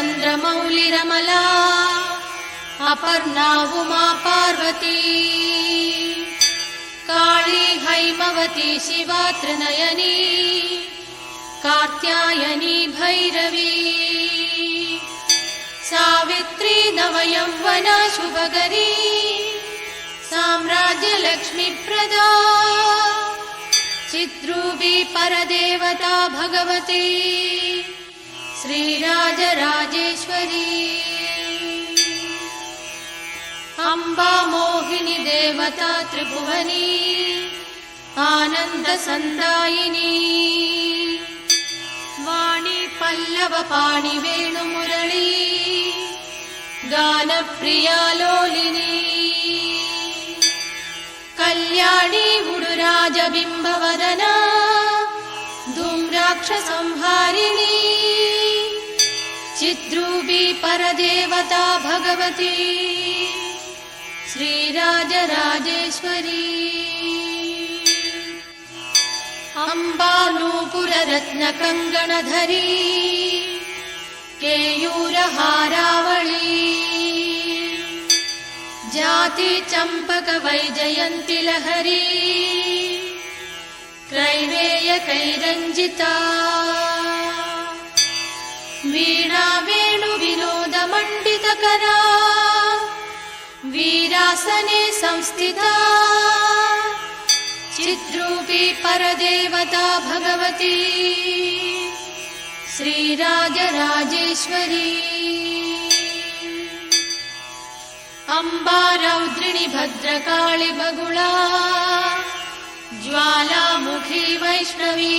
चन्द्रमौलिरमला अपर्णा उमा पार्वती काली हैमवती शिवा त्रिनयनी कात्यायनी भैरवी सावित्री नवयौवना शुभकरी साम्राज्यलक्ष्मीप्रदा चिद्रूपी परदेवता भगवती श्रीराजराजेश्वरी अम्बा मोहिनी देवता त्रिभुवनी आनन्दसन्दायिनी वाणी पल्लवपाणि वेणुमुरळी गानप्रिया लोलिनी कल्याणी उडुराजबिम्बवदना धूम्राक्षसंहारिणी चिद्रूपी परदेवता भगवती श्रीराजराजेश्वरी अम्बा नूपुररत्नकङ्गणधरी केयूरहारावळी जाति चम्पक वैजयन्ति लहरी क्रैवेयकैरञ्जिता वीणा वेणुविनोदमण्डितकरा वीरासने संस्थिता चिद्रूपी परदेवता भगवती श्रीराजराजेश्वरी अम्बा रौद्रिणी भद्रकाळि बगुळा ज्वालामुखी वैष्णवी